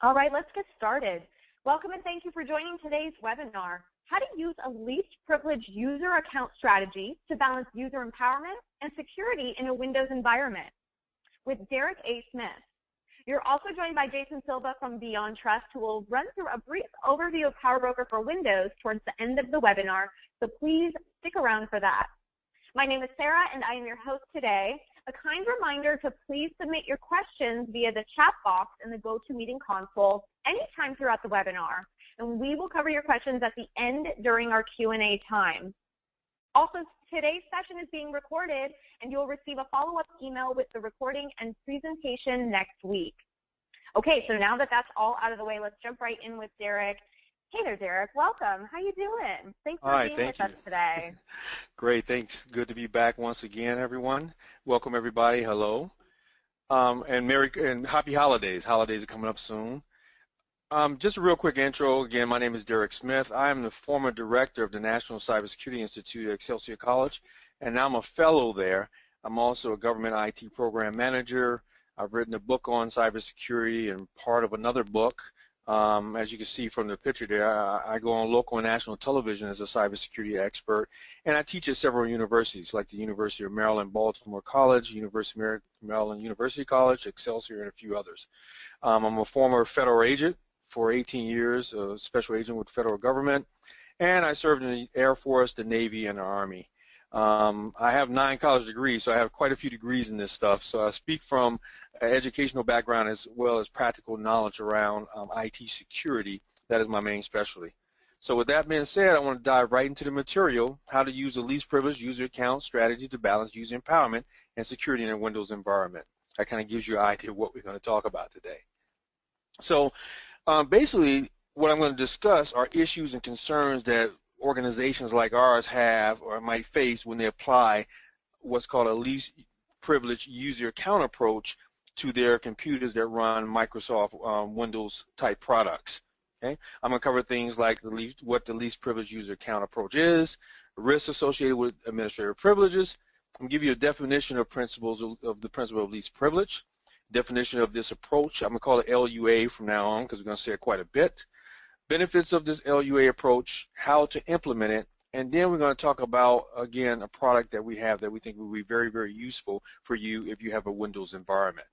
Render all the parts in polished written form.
All right, let's get started. Welcome and thank you for joining today's webinar, How to Use a Least Privileged User Account Strategy to Balance User Empowerment and Security in a Windows Environment, with Derek A. Smith. You're also joined by Jason Silva from Beyond Trust, who will run through a brief overview of PowerBroker for Windows towards the end of the webinar, so please stick around for that. My name is Sarah, and I am your host today. A kind reminder to please submit your questions via the chat box in the GoToMeeting console anytime throughout the webinar, and we will cover your questions at the end during our Q&A time. Also, today's session is being recorded, and you'll receive a follow-up email with the recording and presentation next week. Okay, so now that that's all out of the way, let's jump right in with Derek. Hey there, Derek. Welcome. How you doing? Thanks for being with us today. Great. Thanks. Good to be back once again, everyone. Welcome, everybody. Hello. And happy holidays. Holidays are coming up soon. Just a real quick intro. Again, my name is Derek Smith. I am the former director of the National Cybersecurity Institute at Excelsior College, and now I'm a fellow there. I'm also a government IT program manager. I've written a book on cybersecurity and part of another book. As you can see from the picture there, I go on local and national television as a cybersecurity expert, and I teach at several universities like the University of Maryland, Baltimore College, University of Maryland University College, Excelsior, and a few others. I'm a former federal agent for 18 years, a special agent with the federal government, and I served in the Air Force, the Navy, and the Army. I have 9 college degrees, so I have quite a few degrees in this stuff. So I speak from an educational background as well as practical knowledge around IT security. That is my main specialty. So with that being said, I want to dive right into the material, how to use a least privileged user account strategy to balance user empowerment and security in a Windows environment. That kind of gives you an idea of what we're going to talk about today. So basically, what I'm going to discuss are issues and concerns that organizations like ours have or might face when they apply what's called a least privileged user account approach to their computers that run Microsoft Windows type products. Okay, I'm going to cover things like what the least privileged user account approach is, risks associated with administrative privileges. I'm going to give you a definition of principles of the principle of least privilege, definition of this approach. I'm going to call it LUA from now on because we're going to say it quite a bit. Benefits of this LUA approach, how to implement it, and then we're going to talk about, again, a product that we have that we think will be very, very useful for you if you have a Windows environment.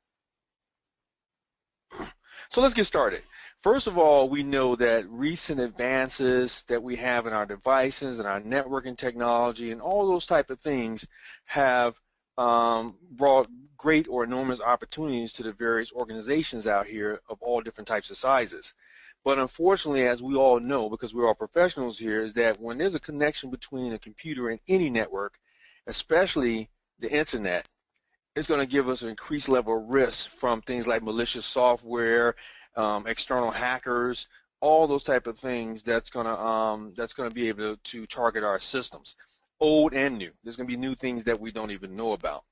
So let's get started. First of all, we know that recent advances that we have in our devices and our networking technology and all those type of things have brought great or enormous opportunities to the various organizations out here of all different types of sizes. But unfortunately, as we all know, because we're all professionals here, is that when there's a connection between a computer and any network, especially the internet, it's going to give us an increased level of risk from things like malicious software, external hackers, all those type of things that's going to be able to target our systems, old and new. There's going to be new things that we don't even know about.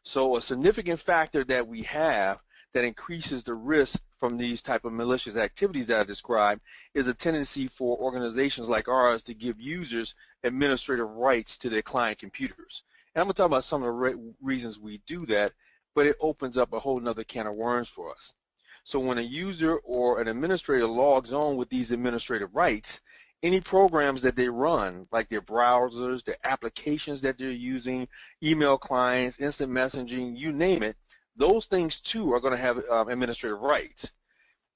So a significant factor that we have that increases the risk from these type of malicious activities that I described is a tendency for organizations like ours to give users administrative rights to their client computers. And I'm going to talk about some of the reasons we do that, but it opens up a whole nother can of worms for us. So when a user or an administrator logs on with these administrative rights, any programs that they run, like their browsers, their applications that they're using, email clients, instant messaging, you name it, those things too are going to have administrative rights.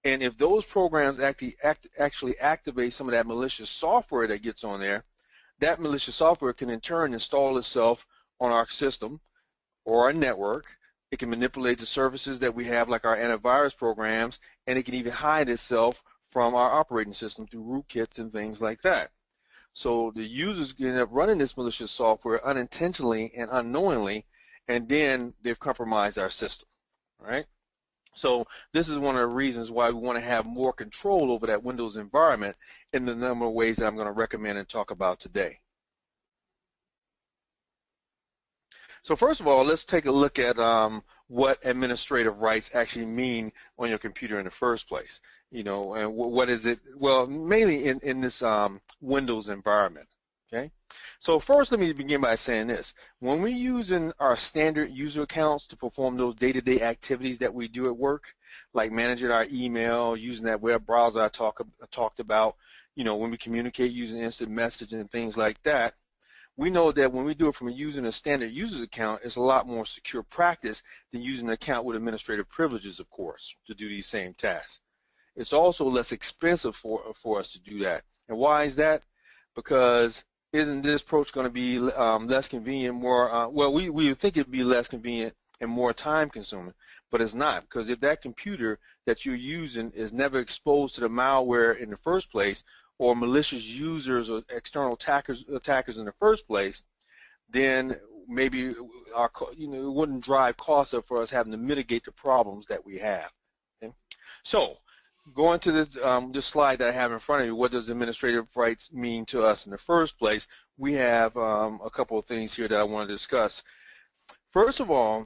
And if those programs actually activate some of that malicious software that gets on there, that malicious software can in turn install itself on our system or our network. It can manipulate the services that we have, like our antivirus programs, and it can even hide itself from our operating system through rootkits and things like that. So the users end up running this malicious software unintentionally and unknowingly, and then they've compromised our system, right? So this is one of the reasons why we want to have more control over that Windows environment in the number of ways that I'm going to recommend and talk about today. So first of all, let's take a look at what administrative rights actually mean on your computer in the first place. You know, and what is it? Well, mainly in this Windows environment. Okay, so first let me begin by saying this. When we're using our standard user accounts to perform those day-to-day activities that we do at work, like managing our email, using that web browser I talked about, you know, when we communicate using instant messaging and things like that, we know that when we do it from using a standard user's account, it's a lot more secure practice than using an account with administrative privileges, of course, to do these same tasks. It's also less expensive for us to do that. And why is that? Because isn't this approach going to be less convenient, more, well, we would think it would be less convenient and more time consuming, but it's not, because if that computer that you're using is never exposed to the malware in the first place, or malicious users or external attackers in the first place, then maybe it wouldn't drive costs up for us having to mitigate the problems that we have. Okay? So going to this slide that I have in front of you, what does administrative rights mean to us in the first place? We have a couple of things here that I want to discuss. First of all,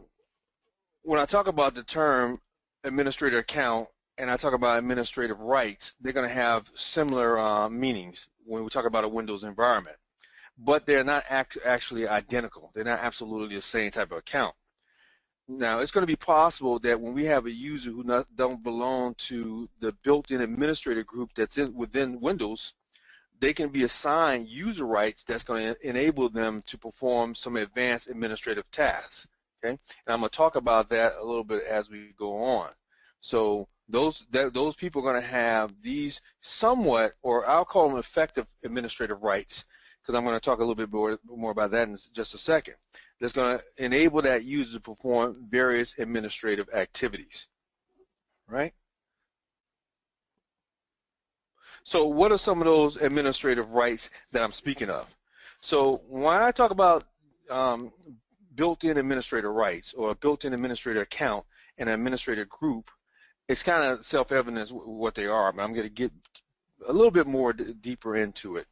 when I talk about the term administrator account and I talk about administrative rights, they're going to have similar meanings when we talk about a Windows environment, but they're not actually identical. They're not absolutely the same type of account. Now, it's going to be possible that when we have a user who don't belong to the built-in administrator group that's within Windows, they can be assigned user rights that's going to enable them to perform some advanced administrative tasks. Okay, and I'm going to talk about that a little bit as we go on. So those people are going to have these somewhat, or I'll call them effective administrative rights, because I'm going to talk a little bit more about that in just a second. That's going to enable that user to perform various administrative activities, right? So what are some of those administrative rights that I'm speaking of? So when I talk about built-in administrator rights or a built-in administrator account and an administrator group, it's kind of self-evident what they are, but I'm going to get a little bit more deeper into it.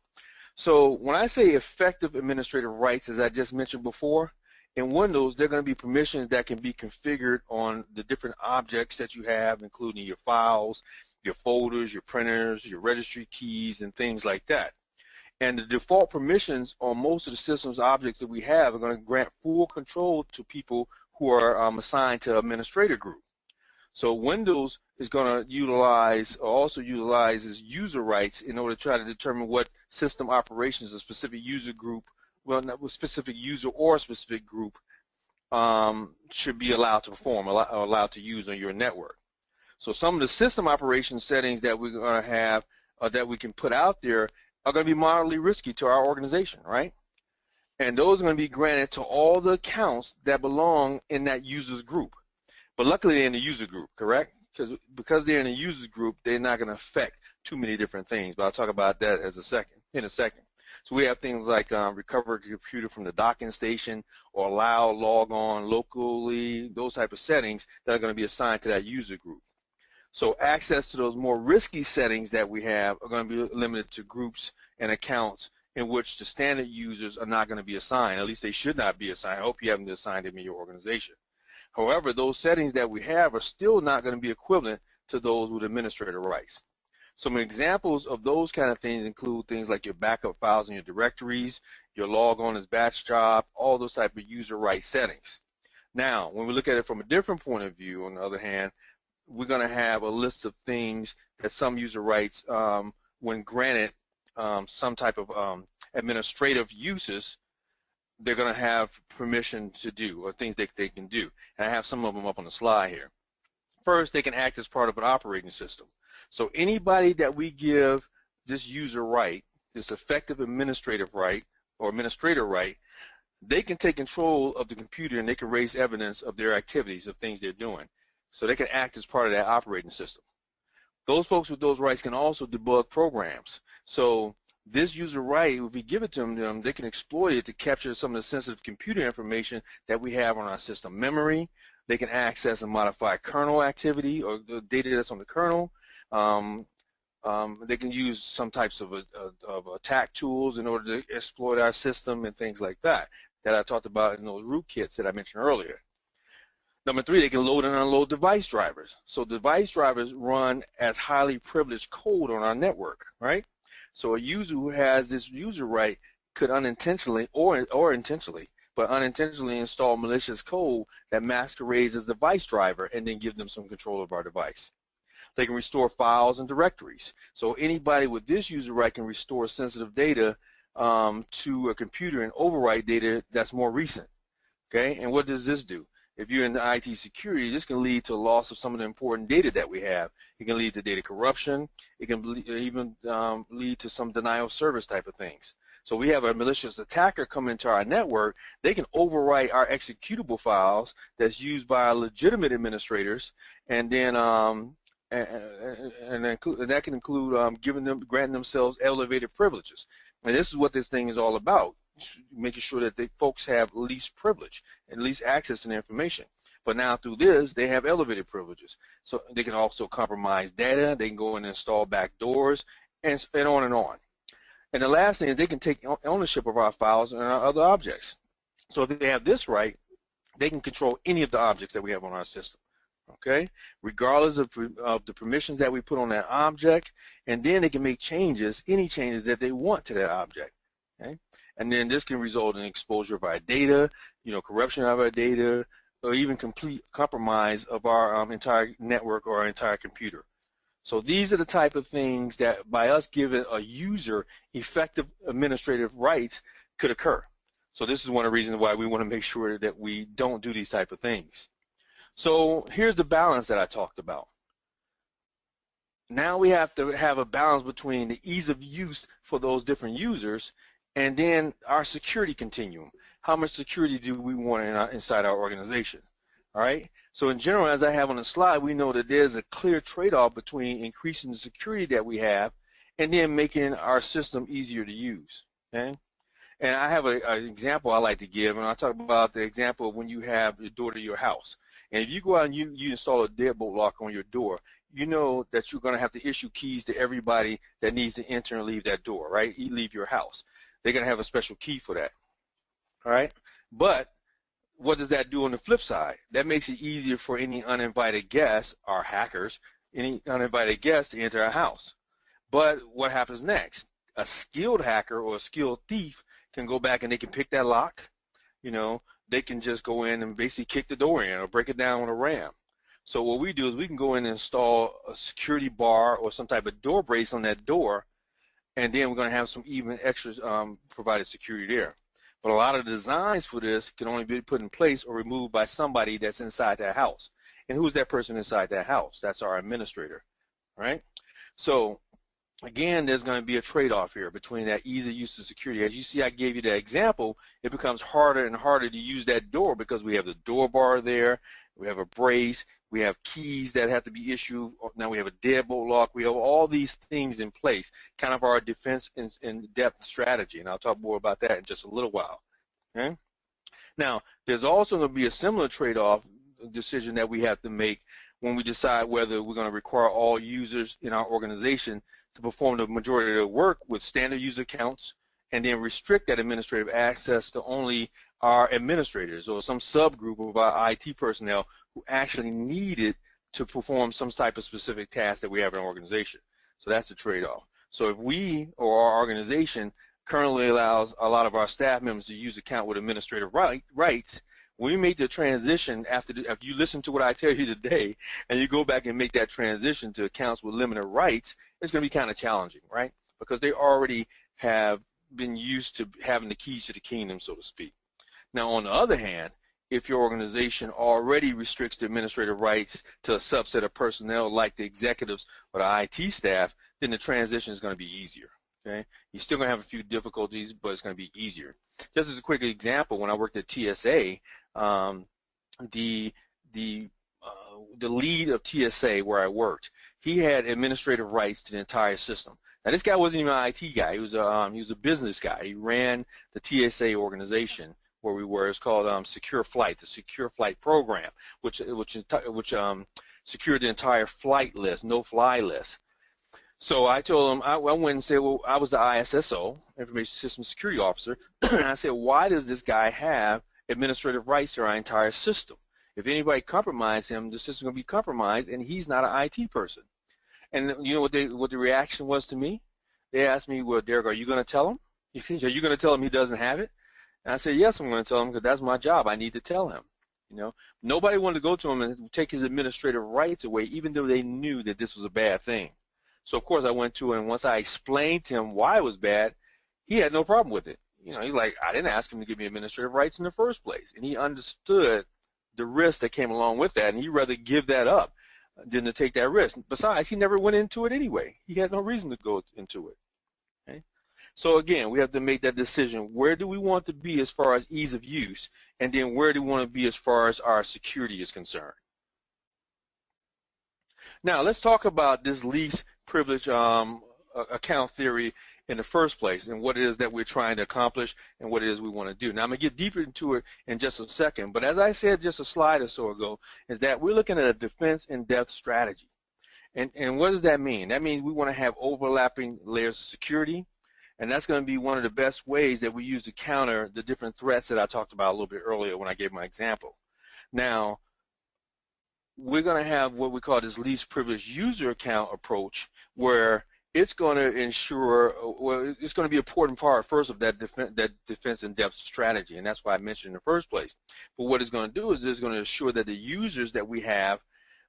So when I say effective administrative rights, as I just mentioned before, in Windows, they're going to be permissions that can be configured on the different objects that you have, including your files, your folders, your printers, your registry keys, and things like that. And the default permissions on most of the system's objects that we have are going to grant full control to people who are assigned to administrator group. So Windows is going to also utilizes user rights in order to try to determine what system operations a specific user group, well, not a specific user or a specific group, should be allowed to perform or allowed to use on your network. So some of the system operation settings that we're going to have or that we can put out there are going to be moderately risky to our organization, right? And those are going to be granted to all the accounts that belong in that user's group. But luckily they're in the user group, correct? Because they're in a user group, they're not going to affect too many different things. But I'll talk about that in a second. So we have things like recover a computer from the docking station or allow log on locally, those type of settings that are going to be assigned to that user group. So access to those more risky settings that we have are going to be limited to groups and accounts in which the standard users are not going to be assigned. At least they should not be assigned. I hope you haven't assigned them in your organization. However, those settings that we have are still not going to be equivalent to those with administrator rights. Some examples of those kind of things include things like your backup files and your directories, your log on as batch job, all those type of user rights settings. Now, when we look at it from a different point of view, on the other hand, we're going to have a list of things that some user rights, when granted some type of administrative uses, they're going to have permission to do, or things that they can do. And I have some of them up on the slide here. First, they can act as part of an operating system. So anybody that we give this user right, this effective administrative right or administrator right, they can take control of the computer and they can raise evidence of their activities, of things they're doing. So they can act as part of that operating system. Those folks with those rights can also debug programs. So this user right, if we give it to them, they can exploit it to capture some of the sensitive computer information that we have on our system memory. They can access and modify kernel activity or the data that's on the kernel. They can use some types of attack tools in order to exploit our system and things like that I talked about in those rootkits that I mentioned earlier. Number 3, they can load and unload device drivers. So device drivers run as highly privileged code on our network, right? So a user who has this user right could unintentionally or intentionally, but unintentionally install malicious code that masquerades as device driver and then give them some control of our device. They can restore files and directories. So anybody with this user right can restore sensitive data to a computer and overwrite data that's more recent. Okay, and what does this do? If you're in the IT security, this can lead to loss of some of the important data that we have. It can lead to data corruption. It can even lead to some denial of service type of things. So we have a malicious attacker come into our network. They can overwrite our executable files that's used by our legitimate administrators, and then that can include granting themselves elevated privileges. And this is what this thing is all about, making sure that folks have least privilege and least access to the information. But now through this, they have elevated privileges. So they can also compromise data. They can go in and install back doors, and on and on. And the last thing is they can take ownership of our files and our other objects. So if they have this right, they can control any of the objects that we have on our system, okay, regardless of the permissions that we put on that object, and then they can make changes, any changes that they want to that object, okay? And then this can result in exposure of our data, corruption of our data, or even complete compromise of our entire network or our entire computer. So these are the type of things that by us giving a user effective administrative rights could occur. So this is one of the reasons why we want to make sure that we don't do these type of things. So here's the balance that I talked about. Now we have to have a balance between the ease of use for those different users and then our security continuum. How much security do we want inside our organization? All right. So in general, as I have on the slide, we know that there's a clear trade-off between increasing the security that we have and then making our system easier to use. Okay. And I have an example I like to give, and I'll talk about the example of when you have the door to your house. And if you go out and you install a deadbolt lock on your door, you know that you're going to have to issue keys to everybody that needs to enter and leave that door, right? Leave your house. They're going to have a special key for that. All right. But what does that do on the flip side? That makes it easier for any uninvited guests, or hackers, any uninvited guests to enter our house. But what happens next? A skilled hacker or a skilled thief can go back and they can pick that lock. They can just go in and basically kick the door in or break it down with a ram. So what we do is we can go in and install a security bar or some type of door brace on that door, and then we're going to have some even extra provided security there. But a lot of the designs for this can only be put in place or removed by somebody that's inside that house. And who's that person inside that house? That's our administrator, right? So again, there's going to be a trade-off here between that ease of use of security. As you see, I gave you that example. It becomes harder and harder to use that door because we have the door bar there, we have a brace, we have keys that have to be issued. Now we have a deadbolt lock. We have all these things in place, kind of our defense in depth strategy, and I'll talk more about that in just a little while. Okay? Now, there's also going to be a similar trade-off decision that we have to make when we decide whether we're going to require all users in our organization to perform the majority of their work with standard user accounts and then restrict that administrative access to only our administrators or some subgroup of our IT personnel who actually need it to perform some type of specific task that we have in our organization. So that's the trade-off. So if we or our organization currently allows a lot of our staff members to use account with administrative rights, when we make the transition after you listen to what I tell you today and you go back and make that transition to accounts with limited rights, it's going to be kind of challenging, right? Because they already have been used to having the keys to the kingdom, so to speak. Now, on the other hand, if your organization already restricts the administrative rights to a subset of personnel like the executives or the IT staff, then the transition is going to be easier. Okay? You're still going to have a few difficulties, but it's going to be easier. Just as a quick example, when I worked at TSA, the lead of TSA where I worked, he had administrative rights to the entire system. Now, this guy wasn't even an IT guy. He was a business guy. He ran the TSA organization where we were. It's called Secure Flight, the Secure Flight Program, which secured the entire flight list, no-fly list. So I told him, I went and said, well, I was the ISSO, Information System Security Officer, and I said, why does this guy have administrative rights to our entire system? If anybody compromises him, the system's going to be compromised, and he's not an IT person. And you know what the reaction was to me? They asked me, well, Derek, are you going to tell him? Are you going to tell him he doesn't have it? And I said, yes, I'm going to tell him because that's my job. I need to tell him. You know, nobody wanted to go to him and take his administrative rights away, even though they knew that this was a bad thing. So of course I went to him, and once I explained to him why it was bad, he had no problem with it. You know, he's like, I didn't ask him to give me administrative rights in the first place, and he understood the risk that came along with that, and he'd rather give that up than to take that risk. Besides, he never went into it anyway. He had no reason to go into it. Okay? So again, we have to make that decision. Where do we want to be as far as ease of use, and then where do we want to be as far as our security is concerned? Now, let's talk about this least privilege account theory in the first place, and what it is that we're trying to accomplish and what it is we want to do. Now, I'm going to get deeper into it in just a second, but as I said just a slide or so ago, is that we're looking at a defense in depth strategy. And what does that mean? That means we want to have overlapping layers of security, and that's going to be one of the best ways that we use to counter the different threats that I talked about a little bit earlier when I gave my example. Now, we're going to have what we call this least privileged user account approach, where it's going to ensure, well, it's going to be an important part first of that defense in depth strategy, and that's why I mentioned in the first place. But what it's going to do is it's going to ensure that the users that we have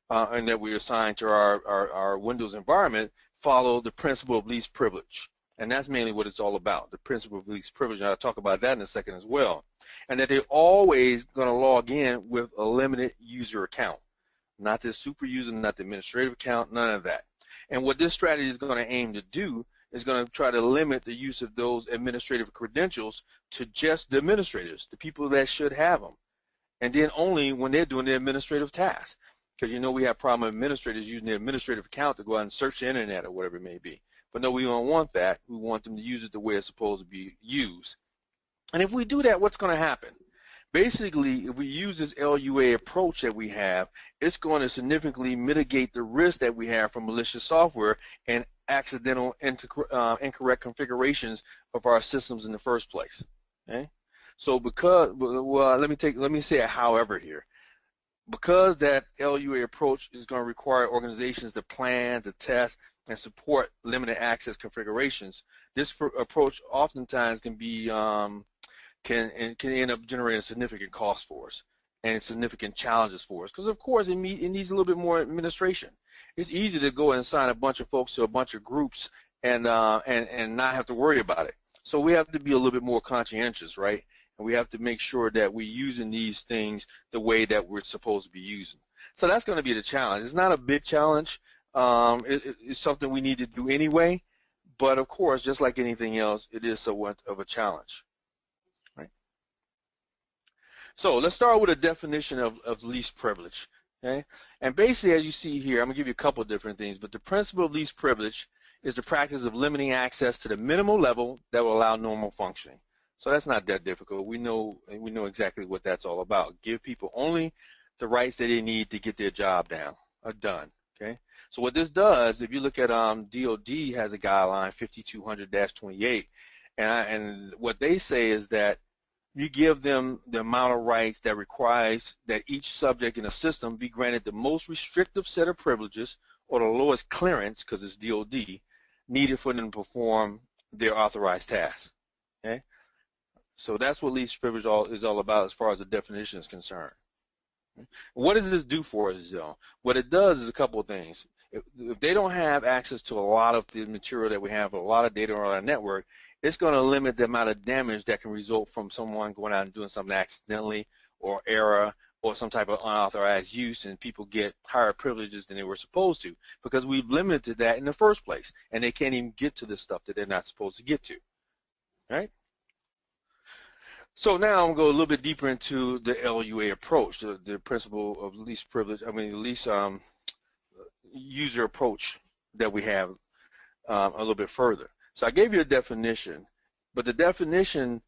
and that we assign to our Windows environment follow the principle of least privilege. And that's mainly what it's all about, the principle of least privilege. And I'll talk about that in a second as well. And that they're always going to log in with a limited user account, not the super user, not the administrative account, none of that. And what this strategy is going to aim to do is going to try to limit the use of those administrative credentials to just the administrators, the people that should have them, and then only when they're doing the administrative tasks. Because you know we have problem with administrators using their administrative account to go out and search the internet or whatever it may be. But no, we don't want that. We want them to use it the way it's supposed to be used. And if we do that, what's going to happen? Basically, if we use this LUA approach that we have, it's going to significantly mitigate the risk that we have from malicious software and accidental incorrect configurations of our systems in the first place. Okay? So because, well, let me say a however here. Because that LUA approach is going to require organizations to plan, to test, and support limited access configurations, this approach oftentimes can be can end up generating significant costs for us and significant challenges for us, because of course it needs a little bit more administration. It's easy to go and assign a bunch of folks to a bunch of groups and not have to worry about it. So we have to be a little bit more conscientious, right? And we have to make sure that we're using these things the way that we're supposed to be using. So that's going to be the challenge. It's not a big challenge. It's something we need to do anyway, but of course, just like anything else, it is somewhat of a challenge. So let's start with a definition of least privilege. Okay? And basically, as you see here, I'm going to give you a couple of different things, but the principle of least privilege is the practice of limiting access to the minimal level that will allow normal functioning. So that's not that difficult. We know exactly what that's all about. Give people only the rights that they need to get their job done. Okay? So what this does, if you look at DOD has a guideline 5200-28, and what they say is that you give them the amount of rights that requires that each subject in a system be granted the most restrictive set of privileges or the lowest clearance, because it's DOD, needed for them to perform their authorized tasks. Okay? So that's what least privilege is all about as far as the definition is concerned. Okay? What does this do for us, though? What it does is a couple of things. If they don't have access to a lot of the material that we have, a lot of data on our network, it's going to limit the amount of damage that can result from someone going out and doing something accidentally or error or some type of unauthorized use, and people get higher privileges than they were supposed to because we've limited that in the first place, and they can't even get to the stuff that they're not supposed to get to. All right? So now I'm going to go a little bit deeper into the LUA approach, the principle of least privilege, least user approach that we have a little bit further. So I gave you a definition, but the definition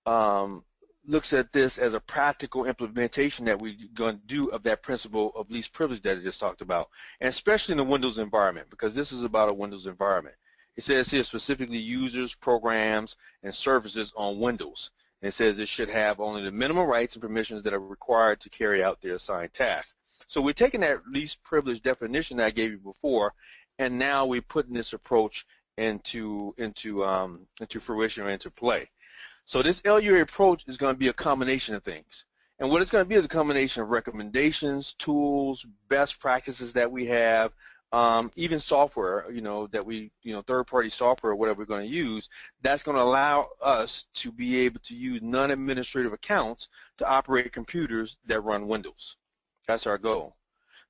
looks at this as a practical implementation that we're going to do of that principle of least privilege that I just talked about, and especially in the Windows environment, because this is about a Windows environment. It says here specifically users, programs, and services on Windows. And it says it should have only the minimum rights and permissions that are required to carry out their assigned tasks. So we're taking that least privilege definition that I gave you before, and now we're putting this approach into fruition or into play. So this LUA approach is going to be a combination of things. And what it's going to be is a combination of recommendations, tools, best practices that we have, even software, that we, third-party software or whatever we're going to use, that's going to allow us to be able to use non-administrative accounts to operate computers that run Windows. That's our goal.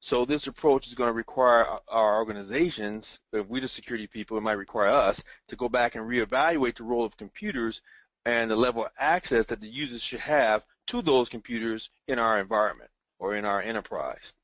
So this approach is going to require our organizations, if we're the security people, it might require us to go back and reevaluate the role of computers and the level of access that the users should have to those computers in our environment or in our enterprise.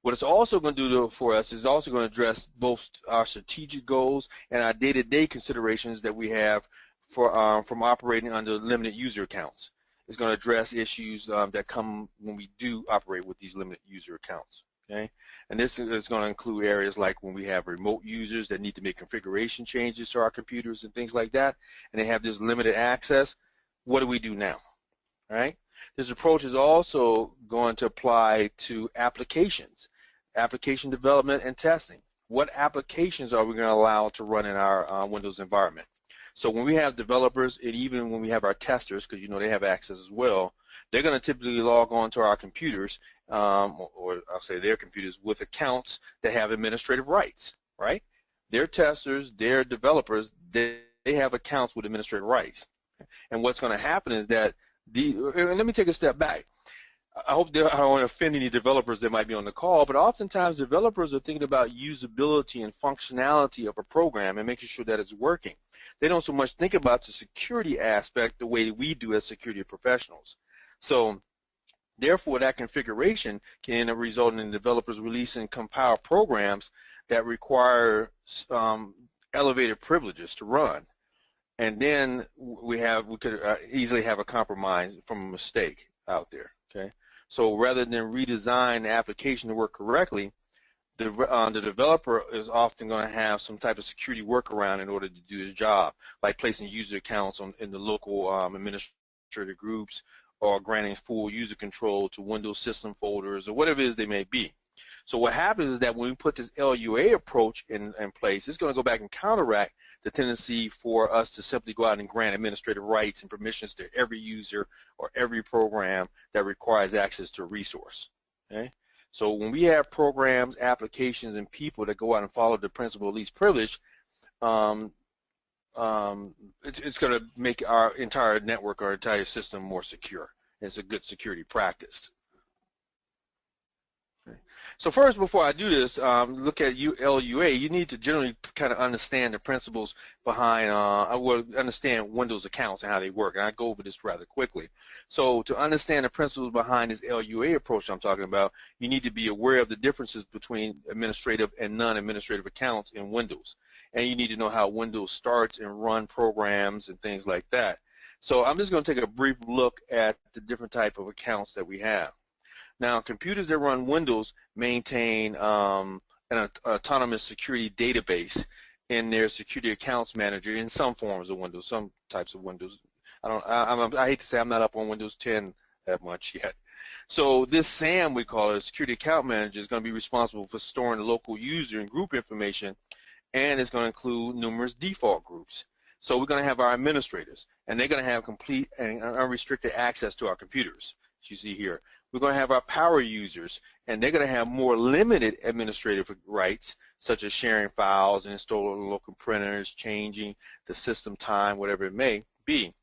What it's also going to do for us is also going to address both our strategic goals and our day-to-day considerations that we have for from operating under limited user accounts. It's going to address issues that come when we do operate with these limited user accounts. Okay? And this is going to include areas like when we have remote users that need to make configuration changes to our computers and things like that, and they have this limited access. What do we do now? All right? This approach is also going to apply to applications, application development and testing. What applications are we going to allow to run in our Windows environment? So when we have developers, and even when we have our testers, because they have access as well, they're going to typically log on to our computers, or I'll say their computers, with accounts that have administrative rights, right? Their testers, their developers, they have accounts with administrative rights. And what's going to happen is that and let me take a step back. I hope I don't want to offend any developers that might be on the call, but oftentimes developers are thinking about usability and functionality of a program and making sure that it's working. They don't so much think about the security aspect the way we do as security professionals. So therefore, that configuration can result in developers releasing compiled programs that require elevated privileges to run. And then we could easily have a compromise from a mistake out there. Okay, so rather than redesign the application to work correctly, the developer is often going to have some type of security workaround in order to do his job, like placing user accounts in the local administrative groups, or granting full user control to Windows system folders, or whatever it is they may be. So what happens is that when we put this LUA approach in place, it's going to go back and counteract the tendency for us to simply go out and grant administrative rights and permissions to every user or every program that requires access to a resource. Okay? So when we have programs, applications, and people that go out and follow the principle of least privilege, it's going to make our entire network, our entire system more secure. It's a good security practice. So first, before I do this, look at LUA, you need to generally kind of understand the principles behind, understand Windows accounts and how they work, and I'll go over this rather quickly. So to understand the principles behind this LUA approach I'm talking about, you need to be aware of the differences between administrative and non-administrative accounts in Windows, and you need to know how Windows starts and run programs and things like that. So I'm just going to take a brief look at the different type of accounts that we have. Now, computers that run Windows maintain an autonomous security database in their security accounts manager in some forms of Windows, some types of Windows. I hate to say I'm not up on Windows 10 that much yet. So this SAM, we call it, a security account manager, is going to be responsible for storing local user and group information, and it's going to include numerous default groups. So we're going to have our administrators, and they're going to have complete and unrestricted access to our computers, as you see here. We're going to have our power users, and they're going to have more limited administrative rights, such as sharing files and installing local printers, changing the system time, whatever it may be.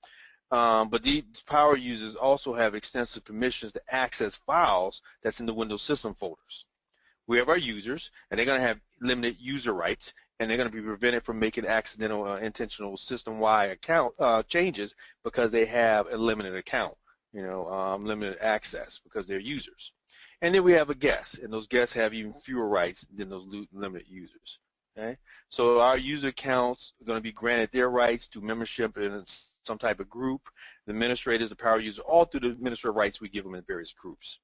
But these power users also have extensive permissions to access files that's in the Windows system folders. We have our users, and they're going to have limited user rights, and they're going to be prevented from making accidental or intentional system-wide account changes because they have a limited account. Limited access because they're users. And then we have a guest, and those guests have even fewer rights than those limited users. Okay? So our user accounts are going to be granted their rights to membership in some type of group, the administrators, the power user, all through the administrative rights we give them in various groups.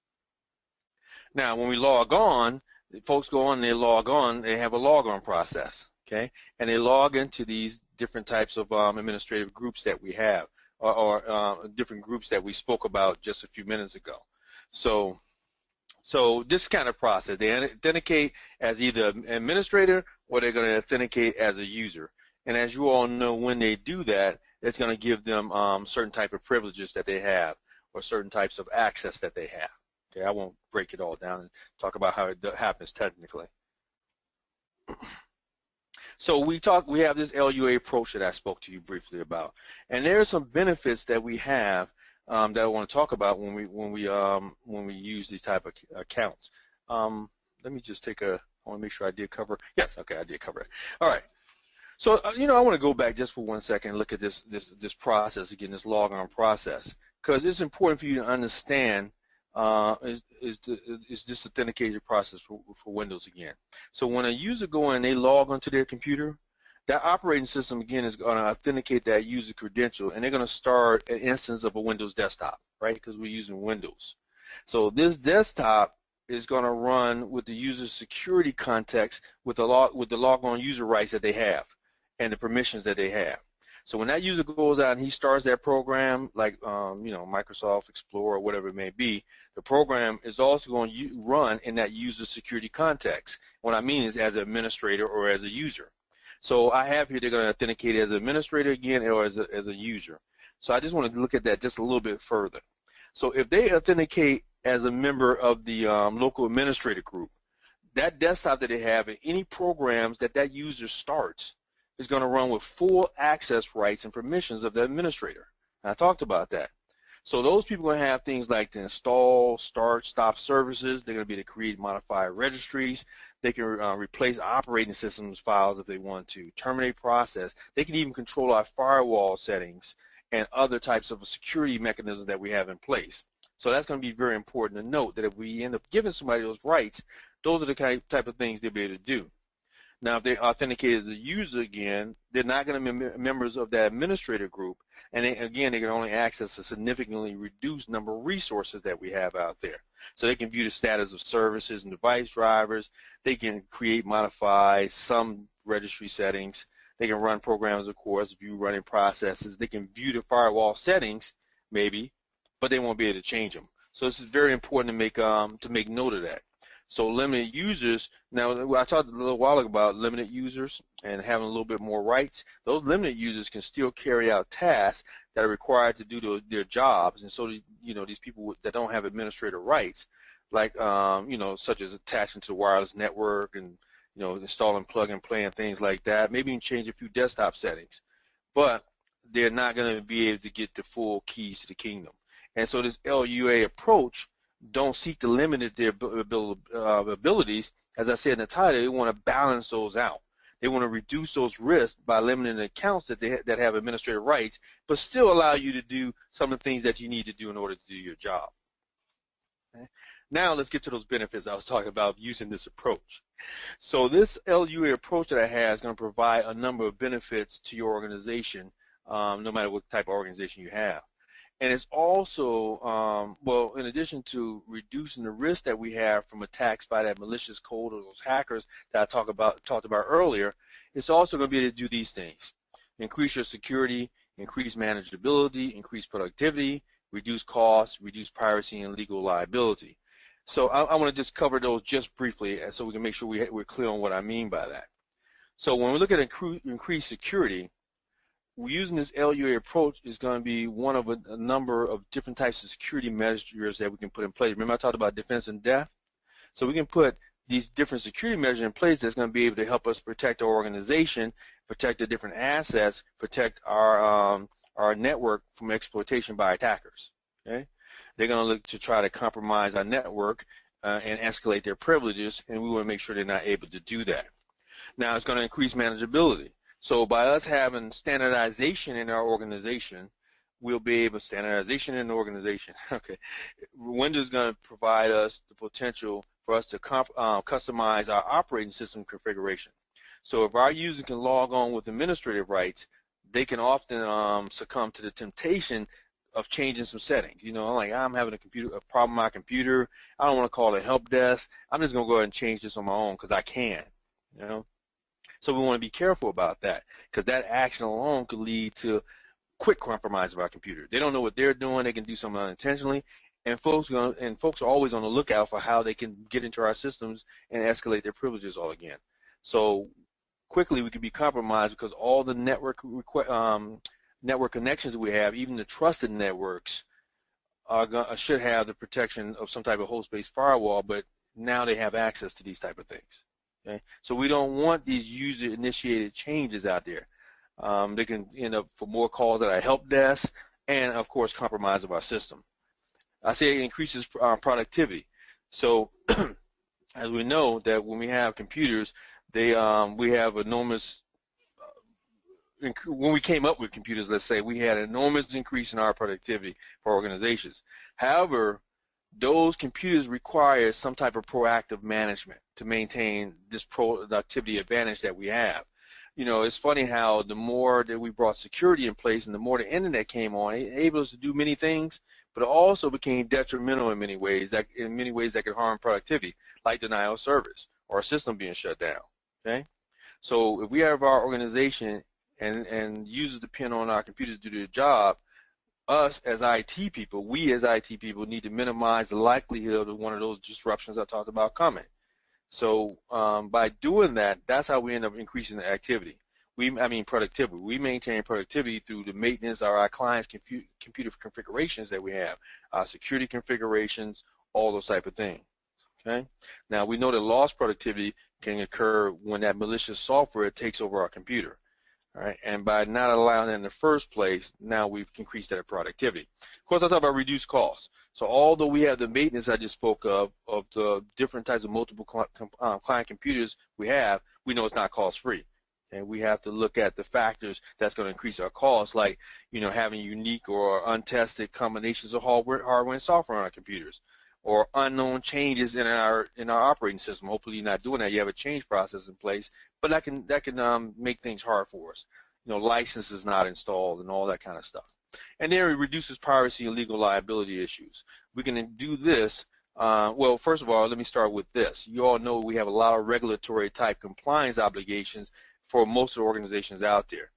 Now, when we log on, folks go on, they log on, they have a log-on process, okay? And they log into these different types of administrative groups that we have, or different groups that we spoke about just a few minutes ago. So this kind of process, they authenticate as either an administrator or they're going to authenticate as a user. And as you all know, when they do that, it's going to give them certain type of privileges that they have or certain types of access that they have. Okay, I won't break it all down and talk about how it happens technically. So we have this LUA approach that I spoke to you briefly about, and there are some benefits that we have that I want to talk about when we use these type of accounts. Let me just I want to make sure I did cover. Yes, okay, I did cover it. All right. So I want to go back just for 1 second and look at this process again, this logon process, because it's important for you to understand is this authentication process for Windows again. So when a user go in and they log onto their computer, that operating system again is going to authenticate that user credential, and they're going to start an instance of a Windows desktop, right? Because we're using Windows. So this desktop is going to run with the user security context with the logon user rights that they have and the permissions that they have. So when that user goes out and he starts that program, like Microsoft Explorer or whatever it may be, the program is also going to run in that user security context. What I mean is as an administrator or as a user. So I have here they're going to authenticate as an administrator again or as a user. So I just want to look at that just a little bit further. So if they authenticate as a member of the local administrator group, that desktop that they have and any programs that user starts is going to run with full access rights and permissions of the administrator. And I talked about that. So those people are going to have things like to install, start, stop services. They're going to be able to create, modify registries. They can replace operating systems files if they want to, terminate process. They can even control our firewall settings and other types of security mechanisms that we have in place. So that's going to be very important to note that if we end up giving somebody those rights, those are the type of things they'll be able to do. Now, if they authenticate as a user again, they're not going to be members of that administrator group, and they can only access a significantly reduced number of resources that we have out there. So they can view the status of services and device drivers. They can create, modify some registry settings. They can run programs, of course, view running processes. They can view the firewall settings, maybe, but they won't be able to change them. So this is very important to make note of that. So limited users, now I talked a little while ago about limited users and having a little bit more rights. Those limited users can still carry out tasks that are required to do their jobs, and so these people that don't have administrator rights, like such as attaching to the wireless network and installing plug and play and things like that, maybe even change a few desktop settings, but they're not going to be able to get the full keys to the kingdom. And so this LUA approach don't seek to limit their abilities. As I said in the title, they want to balance those out. They want to reduce those risks by limiting the accounts that have administrative rights, but still allow you to do some of the things that you need to do in order to do your job. Okay. Now let's get to those benefits I was talking about using this approach. So this LUA approach that I have is going to provide a number of benefits to your organization, no matter what type of organization you have. And it's also, in addition to reducing the risk that we have from attacks by that malicious code or those hackers that I talked about earlier, it's also going to be able to do these things: increase your security, increase manageability, increase productivity, reduce costs, reduce piracy and legal liability. So I want to just cover those just briefly so we can make sure we're clear on what I mean by that. So when we look at increased security, using this LUA approach is going to be one of a number of different types of security measures that we can put in place. Remember I talked about defense in depth? So we can put these different security measures in place that's going to be able to help us protect our organization, protect the different assets, protect our network from exploitation by attackers. Okay? They're going to look to try to compromise our network and escalate their privileges, and we want to make sure they're not able to do that. Now it's going to increase manageability. So by us having standardization in our organization, we'll be able to standardization in the organization. Okay, Windows is going to provide us the potential for us to customize our operating system configuration. So if our user can log on with administrative rights, they can often succumb to the temptation of changing some settings. Like I'm having a problem with my computer. I don't want to call the help desk. I'm just going to go ahead and change this on my own because I can. So we want to be careful about that because that action alone could lead to quick compromise of our computer. They don't know what they're doing. They can do something unintentionally, and folks are always on the lookout for how they can get into our systems and escalate their privileges all again. So quickly we could be compromised because all the network connections that we have, even the trusted networks, should have the protection of some type of host-based firewall, but now they have access to these type of things. Okay? So we don't want these user-initiated changes out there. They can end up for more calls at our help desk and, of course, compromise of our system. I say it increases productivity. So as we know that when we have computers, we have enormous when we came up with computers, let's say, we had an enormous increase in our productivity for organizations. However, those computers require some type of proactive management to maintain this productivity advantage that we have. You know, it's funny how the more that we brought security in place and the more the internet came on, it enabled us to do many things, but it also became detrimental in many ways that could harm productivity, like denial of service or a system being shut down. Okay, so if we have our organization and users depend on our computers to do their job, us as IT people, we as IT people need to minimize the likelihood of one of those disruptions I talked about coming. So by doing that, that's how we end up increasing the activity. Productivity. We maintain productivity through the maintenance of our clients' computer configurations that we have, security configurations, all those type of things. Okay. Now we know that lost productivity can occur when that malicious software takes over our computer. All right, and by not allowing it in the first place, now we've increased that productivity. Of course, I talk about reduced costs. So although we have the maintenance I just spoke of the different types of multiple client computers we have, we know it's not cost-free. And we have to look at the factors that's going to increase our costs, like, you know, having unique or untested combinations of hardware and software on our computers, or unknown changes in our operating system. Hopefully you're not doing that. You have a change process in place, but that can make things hard for us. You know, licenses not installed and all that kind of stuff. And then it reduces piracy and legal liability issues. We can do this. Well, first of all, let me start with this. You all know we have a lot of regulatory type compliance obligations for most of the organizations out there.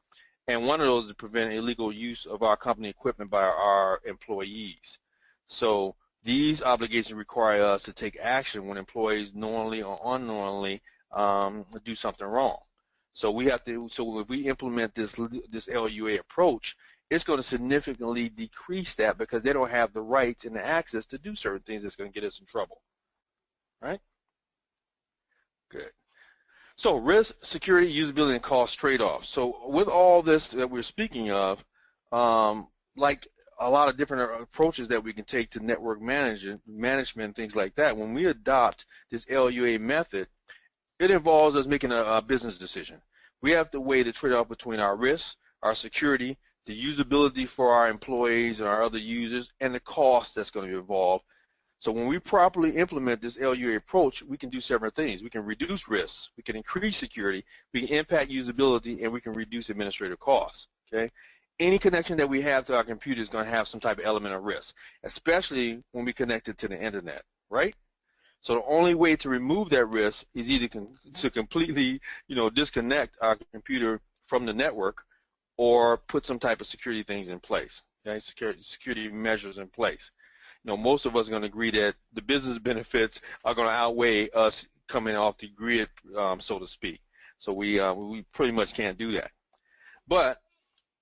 And one of those is to prevent illegal use of our company equipment by our employees. So these obligations require us to take action when employees knowingly or unknowingly do something wrong. So we have to. So if we implement this LUA approach, it's going to significantly decrease that because they don't have the rights and the access to do certain things that's going to get us in trouble. Right? Good. So risk, security, usability, and cost trade-offs. So with all this that we're speaking of, like a lot of different approaches that we can take to network management, things like that, when we adopt this LUA method, it involves us making a business decision. We have to weigh the trade-off between our risks, our security, the usability for our employees and our other users, and the cost that's going to be involved. So when we properly implement this LUA approach, we can do several things. We can reduce risks, we can increase security, we can impact usability, and we can reduce administrative costs. Okay? Any connection that we have to our computer is going to have some type of element of risk, especially when we connect it to the internet, right? So the only way to remove that risk is either to completely, disconnect our computer from the network, or put some type of security things in place, okay? Security measures in place. Most of us are going to agree that the business benefits are going to outweigh us coming off the grid, so to speak. So we pretty much can't do that. But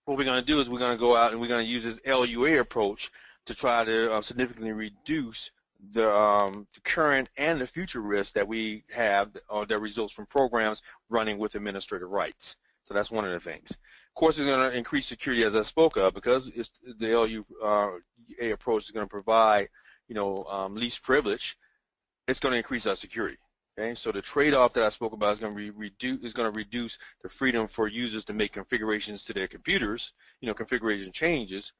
what we're going to do is we're going to go out and we're going to use this LUA approach to try to significantly reduce the current and the future risks that we have that results from programs running with administrative rights. So that's one of the things. Of course, it's going to increase security, as I spoke of, because the LUA approach is going to provide, least privilege. It's going to increase our security. Okay, so the trade-off that I spoke about is going to reduce the freedom for users to make configurations to their computers, configuration changes,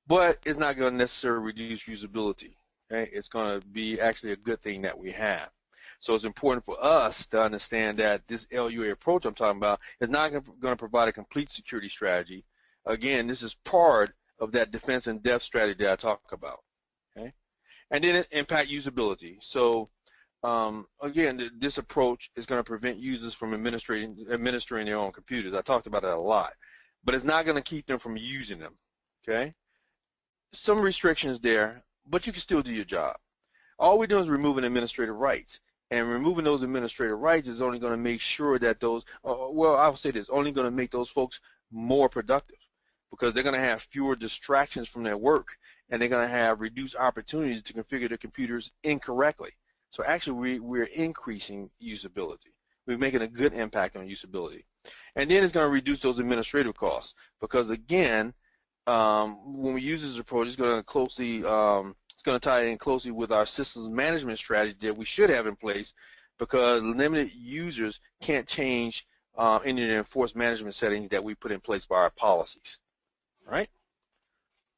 but it's not going to necessarily reduce usability. Okay, it's going to be actually a good thing that we have. So it's important for us to understand that this LUA approach I'm talking about is not going to provide a complete security strategy. Again, this is part of that defense and depth strategy that I talk about. Okay, and then it impact usability. So again, this approach is going to prevent users from administering their own computers. I talked about that a lot, but it's not going to keep them from using them. Okay, some restrictions there, but you can still do your job. All we're doing is removing administrative rights. And removing those administrative rights is only going to make sure that those, well, I'll say this, only going to make those folks more productive because they're going to have fewer distractions from their work and they're going to have reduced opportunities to configure their computers incorrectly. So actually we're increasing usability. We're making a good impact on usability. And then it's going to reduce those administrative costs because again, when we use this approach, it's going to closely it's going to tie in closely with our systems management strategy that we should have in place because limited users can't change any of the enforced management settings that we put in place by our policies. Right?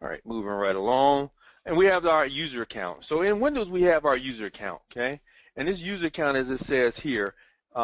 All right, moving right along. And we have our user account. So in Windows, we have our user account, okay? And this user account, as it says here, give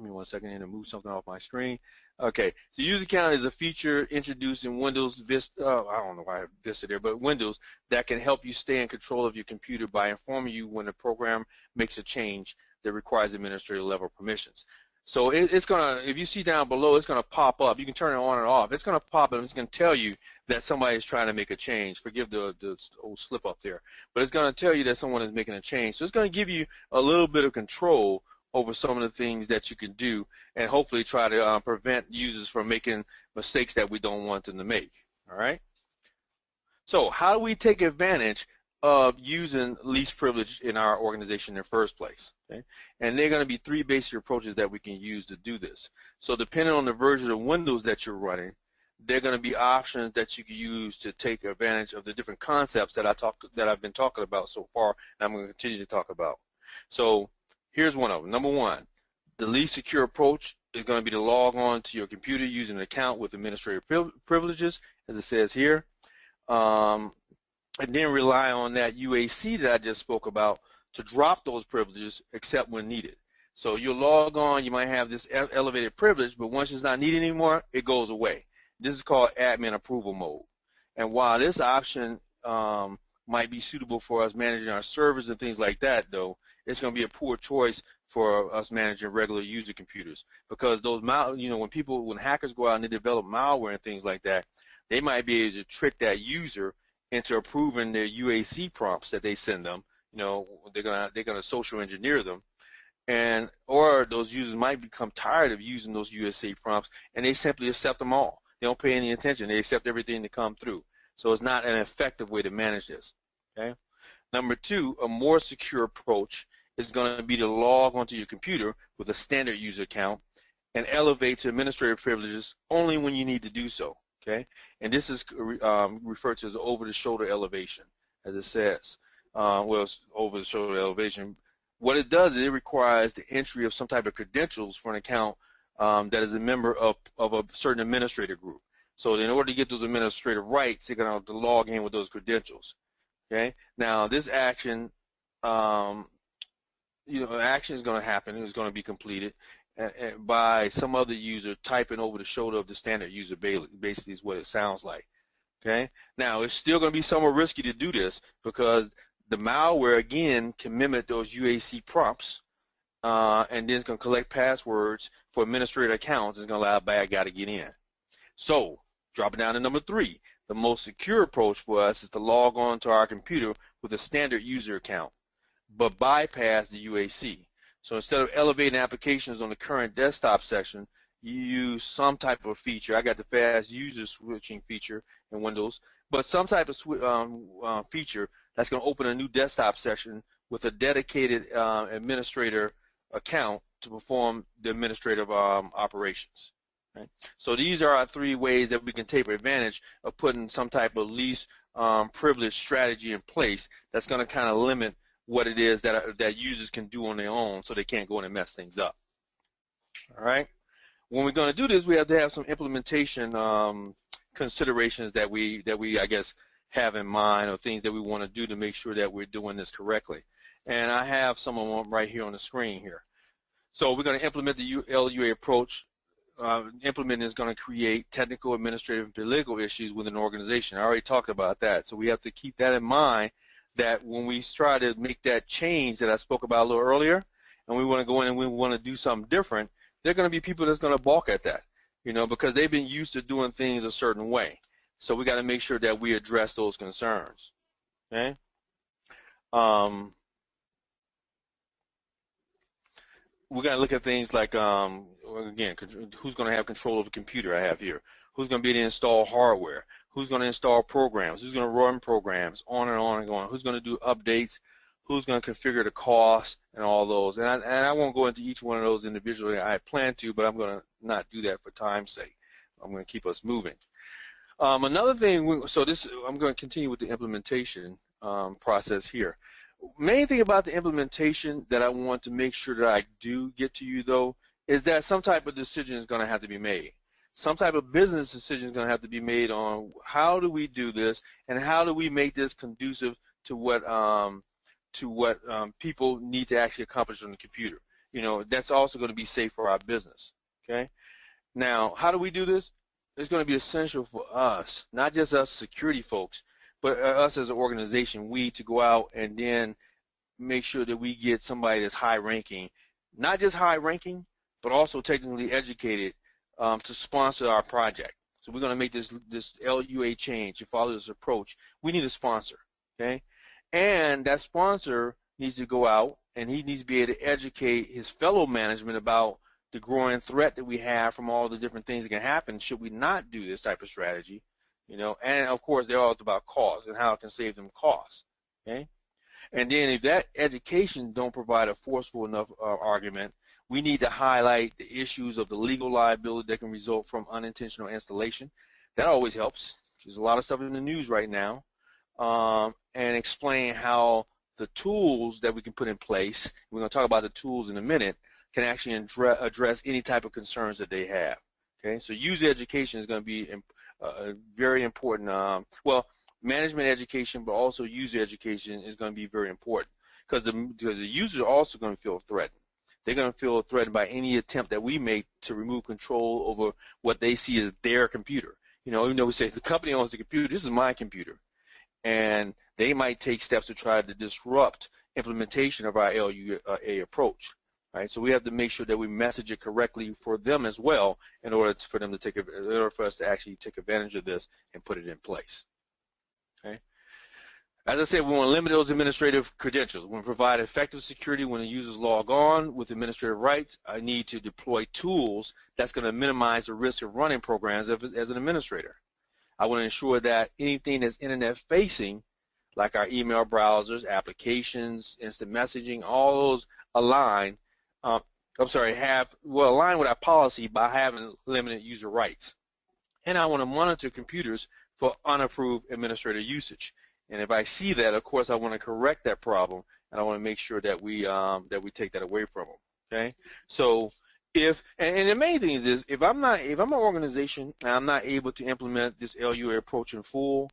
me 1 second here to move something off my screen. Okay, so user account is a feature introduced in Windows Vista, I don't know why I have Vista there, but Windows that can help you stay in control of your computer by informing you when the program makes a change that requires administrative level permissions. So it's going to, if you see down below, it's going to pop up. You can turn it on and off. It's going to pop up and it's going to tell you that somebody is trying to make a change. Forgive the old slip up there. But it's going to tell you that someone is making a change. So it's going to give you a little bit of control over some of the things that you can do and hopefully try to prevent users from making mistakes that we don't want them to make. All right? So how do we take advantage of using least privilege in our organization in the first place? Okay? And there are going to be three basic approaches that we can use to do this. So depending on the version of Windows that you're running, there are going to be options that you can use to take advantage of the different concepts that I've been talking about so far, and I'm going to continue to talk about. So here's one of them. Number one, the least secure approach is going to be to log on to your computer using an account with administrative privileges, as it says here, and then rely on that UAC that I just spoke about to drop those privileges except when needed. So you'll log on, you might have this elevated privilege, but once it's not needed anymore, it goes away. This is called admin approval mode. And while this option might be suitable for us managing our servers and things like that, though, it's going to be a poor choice for us managing regular user computers because those, when hackers go out and they develop malware and things like that, they might be able to trick that user into approving their UAC prompts that they send them. They're gonna social engineer them, or those users might become tired of using those UAC prompts and they simply accept them all. They don't pay any attention. They accept everything that comes through. So it's not an effective way to manage this. Okay. Number two, a more secure approach is going to be to log onto your computer with a standard user account and elevate to administrative privileges only when you need to do so. Okay, and this is referred to as over-the-shoulder elevation, as it says. Well, it's over-the-shoulder elevation. What it does is it requires the entry of some type of credentials for an account that is a member of a certain administrator group. So in order to get those administrative rights, you're going to have to log in with those credentials. Okay. Now this action, action is going to happen. It's going to be completed by some other user typing over the shoulder of the standard user. Basically, is what it sounds like. Okay. Now it's still going to be somewhat risky to do this because the malware again can mimic those UAC prompts, and then it's going to collect passwords for administrator accounts. It's going to allow a bad guy to get in. So dropping down to number three. The most secure approach for us is to log on to our computer with a standard user account, but bypass the UAC. So instead of elevating applications on the current desktop section, you use some type of feature. I got the fast user switching feature in Windows, but some type of feature that's going to open a new desktop section with a dedicated administrator account to perform the administrative operations. Right? So these are our three ways that we can take advantage of putting some type of least privilege strategy in place that's going to kind of limit what it is that users can do on their own so they can't go in and mess things up. All right. When we're going to do this, we have to have some implementation considerations that we I guess have in mind, or things that we want to do to make sure that we're doing this correctly. And I have some of them right here on the screen here. So we're going to implement the LUA approach. Implementing is going to create technical, administrative, and political issues within an organization. I already talked about that. So we have to keep that in mind, that when we try to make that change that I spoke about a little earlier, and we want to go in and we want to do something different, there are going to be people that's going to balk at that, because they've been used to doing things a certain way. So we got to make sure that we address those concerns. Okay. we got to look at things like, again, who's going to have control of the computer I have here? Who's going to be able to install hardware? Who's going to install programs? Who's going to run programs? On and on and on. Who's going to do updates? Who's going to configure the cost and all those? And I won't go into each one of those individually. I plan to, but I'm going to not do that for time's sake. I'm going to keep us moving. Another thing, I'm going to continue with the implementation process here. Main thing about the implementation that I want to make sure that I do get to you, though, is that some type of decision is going to have to be made. Some type of business decision is going to have to be made on how do we do this and how do we make this conducive to what people need to actually accomplish on the computer. You know, that's also going to be safe for our business. Okay. Now, how do we do this? It's going to be essential for us, not just us security folks, but us as an organization, we to go out and then make sure that we get somebody that's high ranking, not just high ranking, but also technically educated to sponsor our project. So we're going to make this LUA change to follow this approach. We need a sponsor, okay? And that sponsor needs to go out and he needs to be able to educate his fellow management about the growing threat that we have from all the different things that can happen should we not do this type of strategy, you know, and of course they're all about cost and how it can save them costs, okay? And then if that education don't provide a forceful enough argument, we need to highlight the issues of the legal liability that can result from unintentional installation. That always helps. There's a lot of stuff in the news right now, and explain how the tools that we can put in place, we're going to talk about the tools in a minute, can actually address any type of concerns that they have. Okay, so user education is going to be very important. Well, management education, but also user education is going to be very important because the users are also going to feel threatened. They're going to feel threatened by any attempt that we make to remove control over what they see as their computer. You know, even though we say the company owns the computer, this is my computer, and they might take steps to try to disrupt implementation of our LUA approach. Right, so we have to make sure that we message it correctly for them as well, in order for them to in order for us to actually take advantage of this and put it in place. Okay. As I said, we want to limit those administrative credentials. We want to provide effective security when the users log on with administrative rights. I need to deploy tools that's going to minimize the risk of running programs as an administrator. I want to ensure that anything that's internet facing, like our email browsers, applications, instant messaging, all those align. Align with our policy by having limited user rights. And I want to monitor computers for unapproved administrator usage. And if I see that, of course, I want to correct that problem, and I want to make sure that we take that away from them. Okay. So and the main thing is if I'm an organization and I'm not able to implement this LUA approach in full,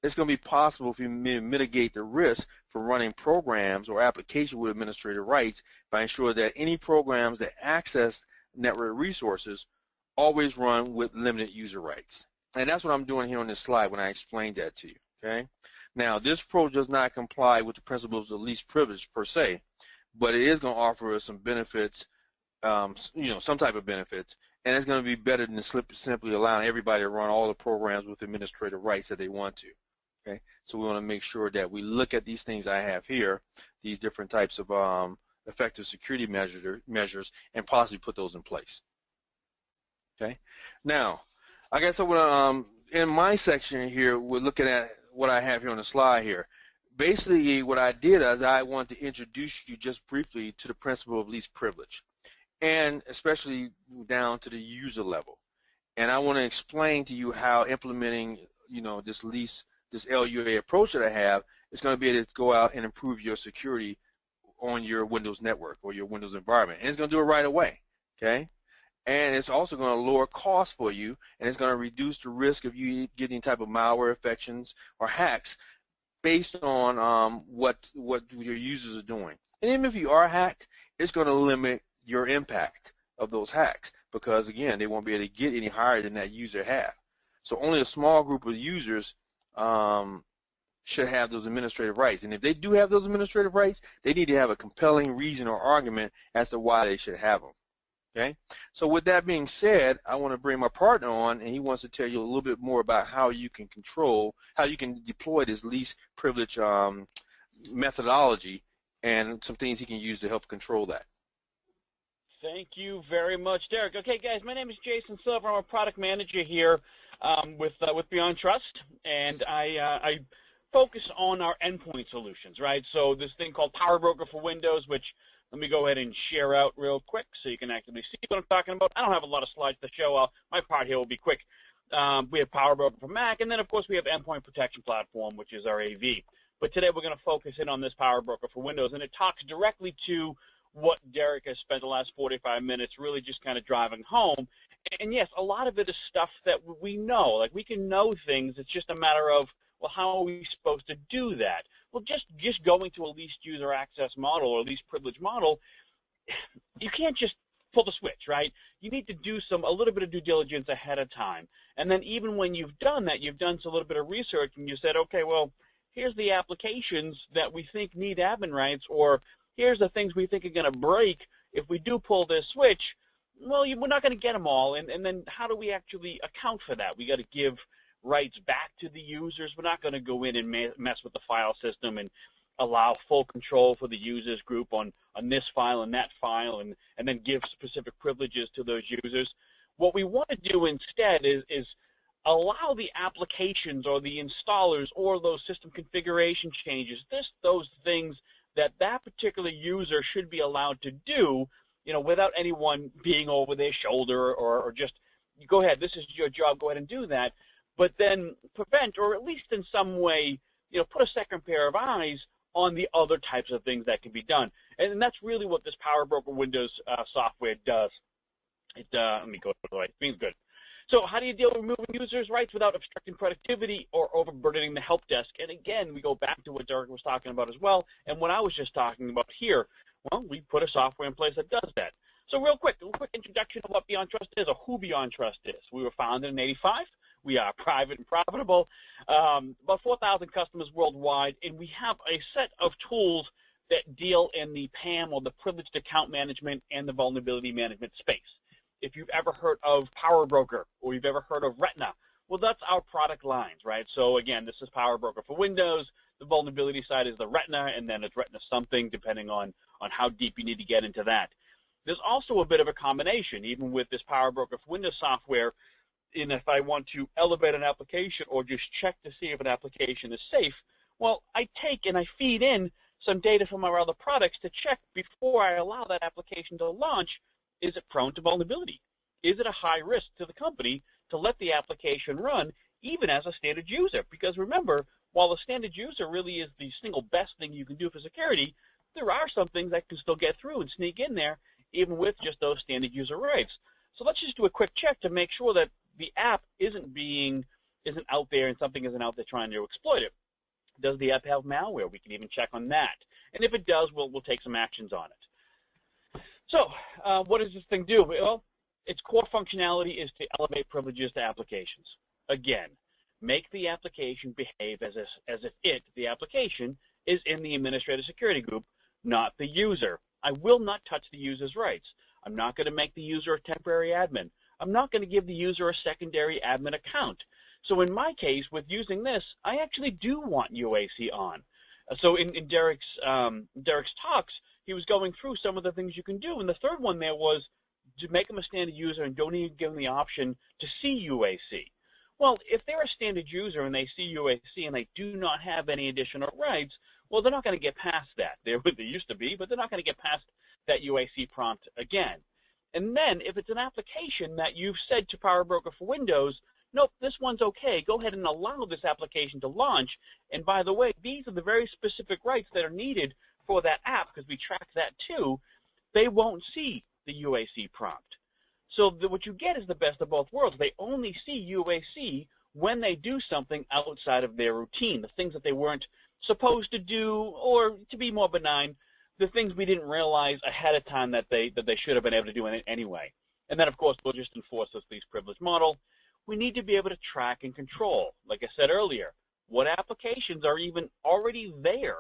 it's going to be possible for you to mitigate the risk for running programs or applications with administrative rights by ensuring that any programs that access network resources always run with limited user rights. And that's what I'm doing here on this slide when I explained that to you. Okay. Now, this approach does not comply with the principles of least privilege per se, but it is going to offer us some benefits, some type of benefits, and it's going to be better than simply allowing everybody to run all the programs with administrative rights that they want to. Okay, so we want to make sure that we look at these things I have here, these different types of effective security measures, and possibly put those in place. Okay, now I guess I want to, in my section here, we're looking at what I have here on the slide here. Basically, what I did is I want to introduce you just briefly to the principle of least privilege, and especially down to the user level. And I want to explain to you how implementing, this LUA approach that I have is going to be able to go out and improve your security on your Windows network or your Windows environment. And it's going to do it right away, okay? And it's also going to lower costs for you, and it's going to reduce the risk of you getting type of malware infections or hacks based on what your users are doing. And even if you are hacked, it's going to limit your impact of those hacks because, again, they won't be able to get any higher than that user have. So only a small group of users should have those administrative rights. And if they do have those administrative rights, they need to have a compelling reason or argument as to why they should have them. Okay? So with that being said, I want to bring my partner on, and he wants to tell you a little bit more about how you can deploy this least privilege methodology and some things he can use to help control that. Thank you very much, Derek. Okay, guys, my name is Jason Silver. I'm a product manager here with Beyond Trust, and I focus on our endpoint solutions, right? So this thing called PowerBroker for Windows, which let me go ahead and share out real quick so you can actually see what I'm talking about. I don't have a lot of slides to show. My part here will be quick. We have PowerBroker for Mac, and then, of course, we have Endpoint Protection Platform, which is our AV. But today we're going to focus in on this PowerBroker for Windows, and it talks directly to what Derek has spent the last 45 minutes really just kind of driving home. And yes, a lot of it is stuff that we know. Like, we can know things. It's just a matter of, well, how are we supposed to do that? Well, just going to a least user access model or least privilege model, you can't just pull the switch, right? You need to do a little bit of due diligence ahead of time. And then even when you've done that, you've done a little bit of research and you said, okay, well, here's the applications that we think need admin rights, or here's the things we think are going to break if we do pull this switch. Well, we're not going to get them all, and then how do we actually account for that? We got to give rights back to the users. We're not going to go in and mess with the file system and allow full control for the users group on this file and that file, and then give specific privileges to those users. What we want to do instead is allow the applications or the installers or those system configuration changes, those things that particular user should be allowed to do, without anyone being over their shoulder or just, go ahead, this is your job, go ahead and do that, but then prevent, or at least in some way, put a second pair of eyes on the other types of things that can be done. And that's really what this PowerBroker Windows software does. Let me go to the right screen, good. So how do you deal with removing users' rights without obstructing productivity or overburdening the help desk? And again, we go back to what Derek was talking about as well, and what I was just talking about here. Well, we put a software in place that does that. So real quick introduction of what Beyond Trust is, or who Beyond Trust is. We were founded in '85. We are private and profitable, about 4,000 customers worldwide, and we have a set of tools that deal in the PAM, or the privileged account management, and the vulnerability management space. If you've ever heard of PowerBroker or you've ever heard of Retina, well, that's our product lines, right? So again, this is PowerBroker for Windows. The vulnerability side is the Retina, and then it's Retina something, depending on how deep you need to get into that. There's also a bit of a combination, even with this PowerBroker for Windows software, in if I want to elevate an application or just check to see if an application is safe, well, I take and I feed in some data from our other products to check before I allow that application to launch. Is it prone to vulnerability? Is it a high risk to the company to let the application run even as a standard user? Because remember, while the standard user really is the single best thing you can do for security, there are some things that can still get through and sneak in there even with just those standard user rights. So let's just do a quick check to make sure that the app isn't out there and something isn't out there trying to exploit it. Does the app have malware? We can even check on that. And if it does, we'll take some actions on it. So what does this thing do? Well, its core functionality is to elevate privileges to applications. Again, make the application behave as if the application, is in the administrative security group, not the user. I will not touch the user's rights. I'm not going to make the user a temporary admin. I'm not going to give the user a secondary admin account. So in my case, with using this, I actually do want UAC on. So in Derek's talks, he was going through some of the things you can do, and the third one there was to make them a standard user and don't even give them the option to see UAC. Well, if they're a standard user and they see UAC and they do not have any additional rights, well, they're not going to get past that. They used to be, but they're not going to get past that UAC prompt again. And then if it's an application that you've said to PowerBroker for Windows, nope, this one's okay, go ahead and allow this application to launch. And by the way, these are the very specific rights that are needed for that app, because we track that too. They won't see the UAC prompt. So what you get is the best of both worlds. They only see UAC when they do something outside of their routine, the things that they weren't supposed to do, or to be more benign, the things we didn't realize ahead of time that they should have been able to do anyway. And then, of course, we'll just enforce this least privilege model. We need to be able to track and control, like I said earlier, what applications are even already there,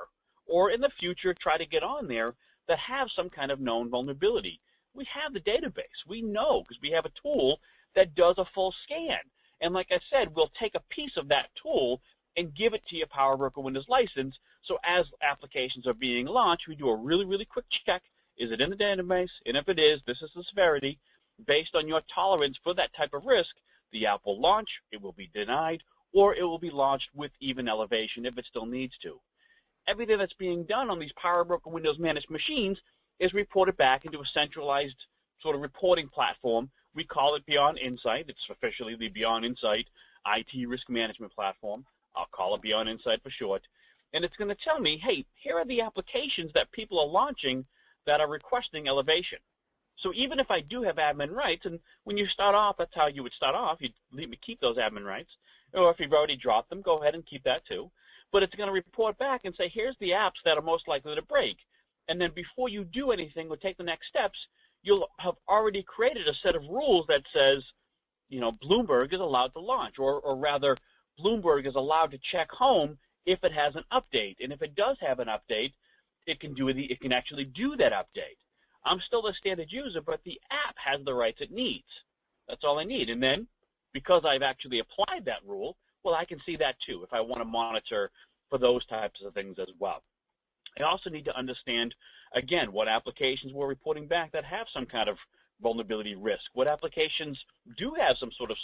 or in the future try to get on there, that have some kind of known vulnerability. We have the database. We know, because we have a tool that does a full scan. And like I said, we'll take a piece of that tool and give it to your PowerBroker Windows license. So as applications are being launched, we do a really, really quick check. Is it in the database? And if it is, this is the severity. Based on your tolerance for that type of risk, the app will launch, it will be denied, or it will be launched with even elevation if it still needs to. Everything that's being done on these PowerBroker Windows managed machines is reported back into a centralized sort of reporting platform. We call it Beyond Insight. It's officially the Beyond Insight IT risk management platform. I'll call it Beyond Insight for short. And it's going to tell me, hey, here are the applications that people are launching that are requesting elevation. So even if I do have admin rights, and when you start off, that's how you would start off. You'd leave me keep those admin rights. Or if you've already dropped them, go ahead and keep that too. But it's going to report back and say, here's the apps that are most likely to break. And then before you do anything or take the next steps, you'll have already created a set of rules that says, you know, Bloomberg is allowed to launch, or rather, Bloomberg is allowed to check home if it has an update. And if it does have an update, it can actually do that update. I'm still a standard user, but the app has the rights it needs. That's all I need. And then, because I've actually applied that rule, well, I can see that too if I want to monitor for those types of things as well. I also need to understand, again, what applications we're reporting back that have some kind of vulnerability risk. What applications do have some sort of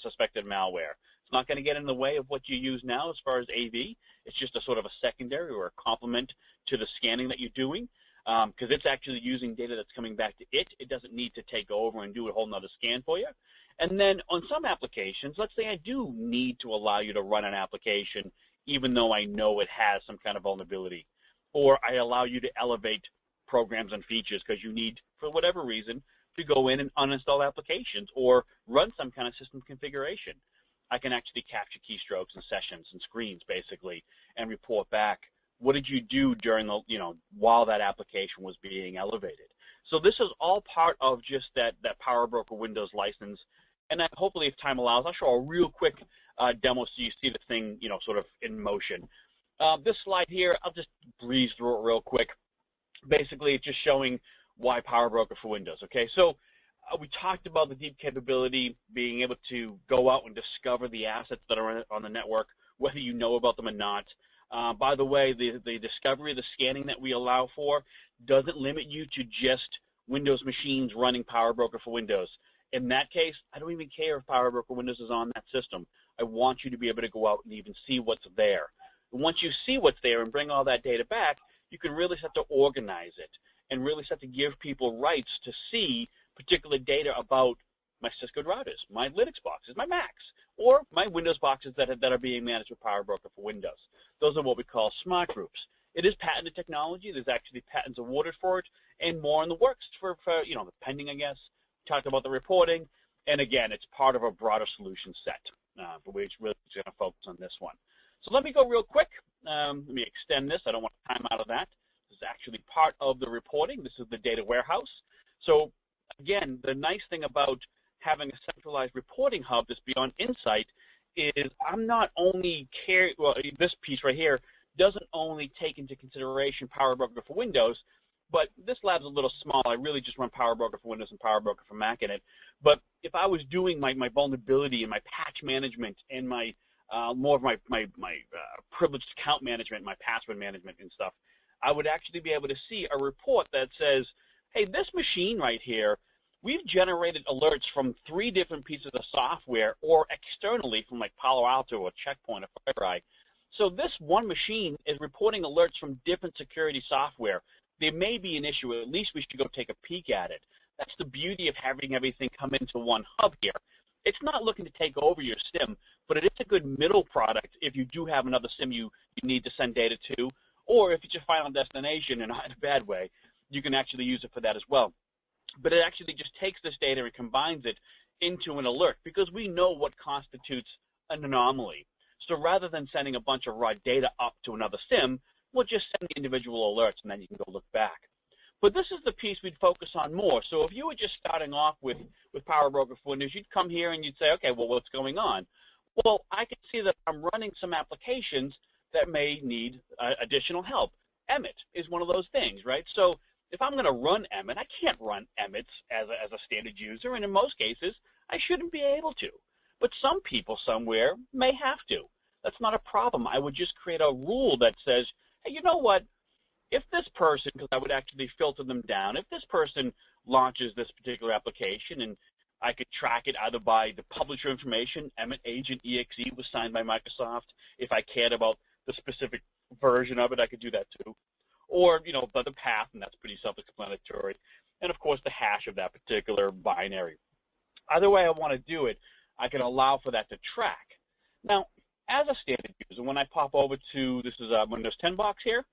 suspected malware. It's not going to get in the way of what you use now as far as AV. It's just a sort of a secondary or a complement to the scanning that you're doing, because it's actually using data that's coming back to it. It doesn't need to take over and do a whole nother scan for you. And then on some applications, let's say I do need to allow you to run an application even though I know it has some kind of vulnerability. Or I allow you to elevate programs and features because you need, for whatever reason, to go in and uninstall applications or run some kind of system configuration. I can actually capture keystrokes and sessions and screens, basically, and report back, what did you do during the, while that application was being elevated? So this is all part of just that PowerBroker Windows license. And hopefully, if time allows, I'll show a real quick demo so you see the thing, sort of in motion. This slide here, I'll just breeze through it real quick. Basically, it's just showing why PowerBroker for Windows. Okay, so we talked about the deep capability, being able to go out and discover the assets that are on the network, whether you know about them or not. By the way, the discovery, the scanning that we allow for doesn't limit you to just Windows machines running PowerBroker for Windows. In that case, I don't even care if PowerBroker Windows is on that system. I want you to be able to go out and even see what's there. And once you see what's there and bring all that data back, you can really start to organize it and really start to give people rights to see particular data about my Cisco routers, my Linux boxes, my Macs, or my Windows boxes that are being managed with PowerBroker for Windows. Those are what we call smart groups. It is patented technology. There's actually patents awarded for it, and more in the works for pending, I guess. Talked about the reporting, and again, it's part of a broader solution set, but we're really going to focus on this one. So let me go real quick. Let me extend this. I don't want time out of that. This is actually part of the reporting. This is the data warehouse. So again, the nice thing about having a centralized reporting hub that's Beyond Insight is I'm not only this piece right here doesn't only take into consideration PowerBroker for Windows, but this lab's a little small. I really just run PowerBroker for Windows and PowerBroker for Mac in it. But if I was doing my vulnerability and my patch management and my more of my privileged account management, my password management and stuff, I would actually be able to see a report that says, hey, this machine right here, we've generated alerts from 3 different pieces of software or externally from like Palo Alto or Checkpoint or FireEye. So this one machine is reporting alerts from different security software. There may be an issue. At least we should go take a peek at it. That's the beauty of having everything come into one hub here. It's not looking to take over your SIM, but it is a good middle product if you do have another SIM you need to send data to, or if it's your final destination and not in a bad way, you can actually use it for that as well. But it actually just takes this data and combines it into an alert because we know what constitutes an anomaly. So rather than sending a bunch of raw data up to another SIM, we'll just send the individual alerts and then you can go look back. But this is the piece we'd focus on more. So if you were just starting off with PowerBroker for Windows, you'd come here and you'd say, okay, well, what's going on? Well, I can see that I'm running some applications that may need additional help. Emmet is one of those things, right? So if I'm going to run Emmet, I can't run Emmet as a standard user, and in most cases, I shouldn't be able to. But some people somewhere may have to. That's not a problem. I would just create a rule that says, hey, you know what? if this person, because I would actually filter them down, if this person launches this particular application, and I could track it either by the publisher information, Agent EXE was signed by Microsoft. If I cared about the specific version of it, I could do that too. Or, by the path, and that's pretty self-explanatory. And, of course, the hash of that particular binary. Either way I want to do it, I can allow for that to track. Now, as a standard user, when I pop over to, this is a Windows 10 box here,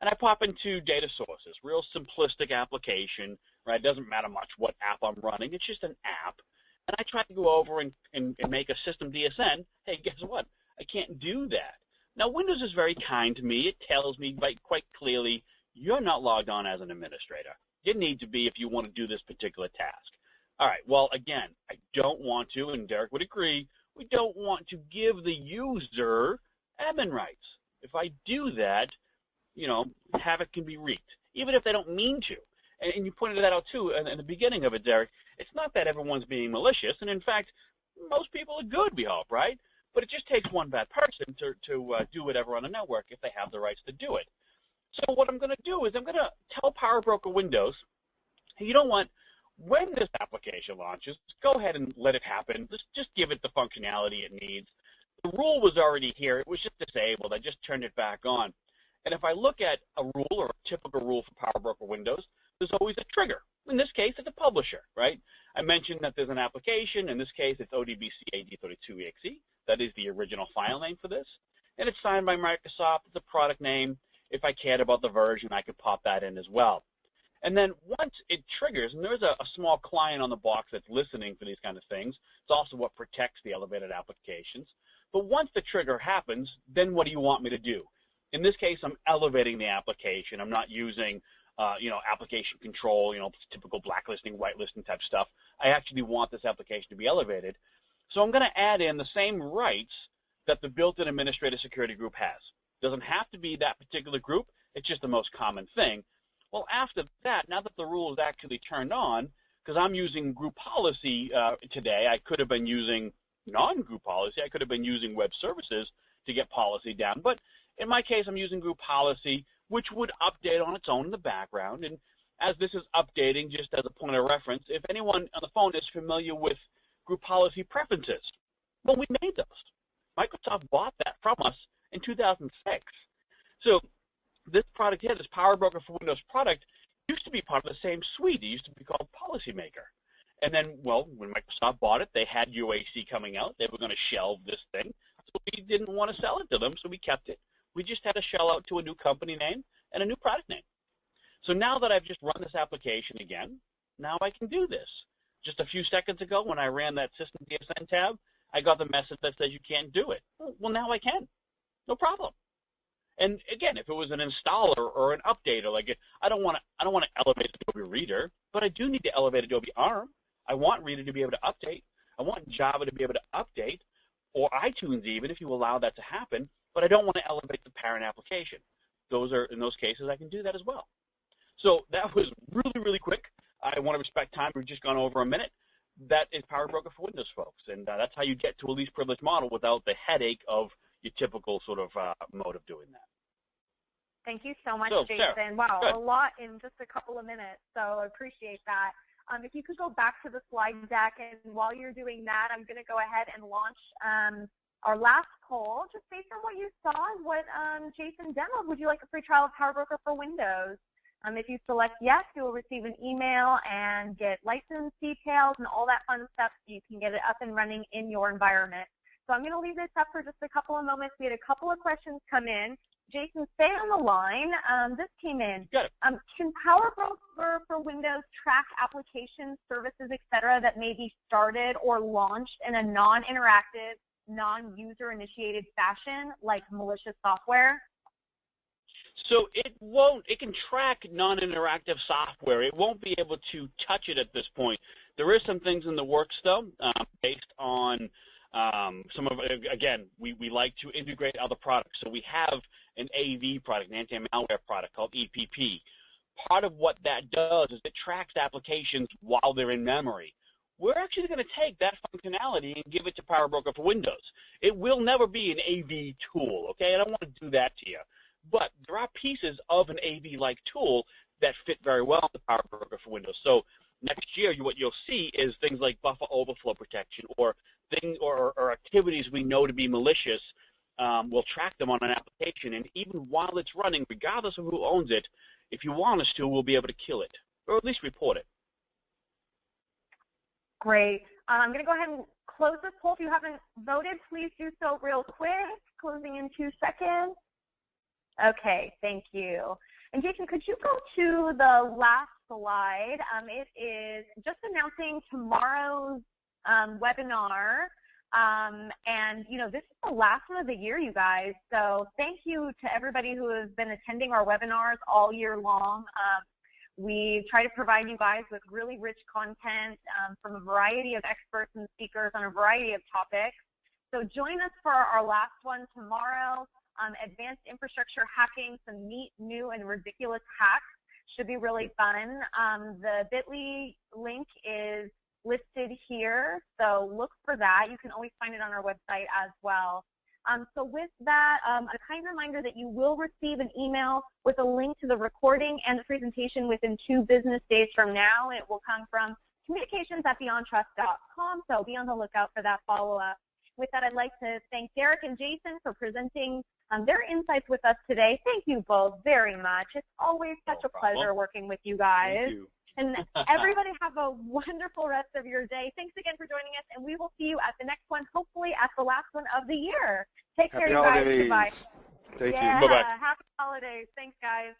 and I pop into data sources, real simplistic application, right? It doesn't matter much what app I'm running. It's just an app. And I try to go over and make a system DSN. Hey, guess what? I can't do that. Now, Windows is very kind to me. It tells me quite clearly, you're not logged on as an administrator. You need to be if you want to do this particular task. All right, well, again, I don't want to, and Derek would agree, we don't want to give the user admin rights. If I do that, havoc can be wreaked, even if they don't mean to. And you pointed that out, too, in the beginning of it, Derek. It's not that everyone's being malicious, and in fact, most people are good, we hope, right? But it just takes one bad person to do whatever on the network if they have the rights to do it. So what I'm going to do is I'm going to tell PowerBroker Windows, hey, you know what? When this application launches, go ahead and let it happen. Just give it the functionality it needs. The rule was already here. It was just disabled. I just turned it back on. And if I look at a rule or a typical rule for PowerBroker Windows, there's always a trigger. In this case, it's a publisher, right? I mentioned that there's an application. In this case, it's ODBC-AD32EXE. That is the original file name for this. And it's signed by Microsoft. It's a product name. If I cared about the version, I could pop that in as well. And then once it triggers, and there's a small client on the box that's listening for these kind of things. It's also what protects the elevated applications. But once the trigger happens, then what do you want me to do? In this case, I'm elevating the application. I'm not using, application control, typical blacklisting, whitelisting type stuff. I actually want this application to be elevated. So I'm going to add in the same rights that the built-in administrator security group has. Doesn't have to be that particular group. It's just the most common thing. Well, after that, now that the rule is actually turned on, because I'm using group policy today, I could have been using non-group policy. I could have been using web services to get policy down. But in my case, I'm using group policy, which would update on its own in the background. And as this is updating, just as a point of reference, if anyone on the phone is familiar with group policy preferences, well, we made those. Microsoft bought that from us in 2006. So this product here, this PowerBroker for Windows product, used to be part of the same suite. It used to be called Policymaker. And then, well, when Microsoft bought it, they had UAC coming out. They were going to shelve this thing. So we didn't want to sell it to them, so we kept it. We just had to shell out to a new company name and a new product name. So now that I've just run this application again, now I can do this. Just a few seconds ago when I ran that System DSN tab, I got the message that says you can't do it. Well, now I can. No problem. And again, if it was an installer or an updater, like I don't want to elevate Adobe Reader, but I do need to elevate Adobe ARM. I want Reader to be able to update. I want Java to be able to update, or iTunes even, if you allow that to happen. But I don't want to elevate the parent application. In those cases, I can do that as well. So that was really, really quick. I want to respect time. We've just gone over a minute. That is PowerBroker for Windows, folks, and that's how you get to a least privilege model without the headache of your typical sort of mode of doing that. Thank you so much, Jason. Sarah, wow, a lot in just a couple of minutes, so I appreciate that. If you could go back to the slide deck, and while you're doing that, I'm going to go ahead and launch our last poll, just based on what you saw and what Jason demoed. Would you like a free trial of PowerBroker for Windows? If you select yes, you will receive an email and get license details and all that fun stuff so you can get it up and running in your environment. So I'm going to leave this up for just a couple of moments. We had a couple of questions come in. Jason, stay on the line. This came in. Got it. Can PowerBroker for Windows track applications, services, et cetera, that may be started or launched in a non-interactive, non-user-initiated fashion, like malicious software? So it won't. It can track non-interactive software. It won't be able to touch it at this point. There is some things in the works, though, based on some of, again, we like to integrate other products. So we have an AV product, an anti-malware product called EPP. Part of what that does is it tracks applications while they're in memory. We're actually going to take that functionality and give it to PowerBroker for Windows. It will never be an AV tool, okay? I don't want to do that to you. But there are pieces of an AV-like tool that fit very well in the Power Broker for Windows. So next year, what you'll see is things like buffer overflow protection or activities we know to be malicious. We'll track them on an application, and even while it's running, regardless of who owns it, if you want us to, we'll be able to kill it, or at least report it. Great. I'm going to go ahead and close this poll. If you haven't voted, please do so real quick. Closing in 2 seconds. Okay, thank you. And Jason, could you go to the last slide? It is just announcing tomorrow's webinar. And, you know, this is the last one of the year, you guys. So thank you to everybody who has been attending our webinars all year long. We try to provide you guys with really rich content from a variety of experts and speakers on a variety of topics. So join us for our last one tomorrow. Advanced infrastructure hacking, some neat, new, and ridiculous hacks. Should be really fun. The bit.ly link is listed here, so look for that. You can always find it on our website as well. So with that, a kind reminder that you will receive an email with a link to the recording and the presentation within 2 business days from now. It will come from communications@beyondtrust.com, so be on the lookout for that follow-up. With that, I'd like to thank Derek and Jason for presenting their insights with us today. Thank you both very much. It's always such a pleasure working with you guys. Thank you. And everybody have a wonderful rest of your day. Thanks again for joining us, and we will see you at the next one, hopefully at the last one of the year. Take care, you guys. Goodbye. Thank you. Bye-bye. Happy holidays. Thanks, guys.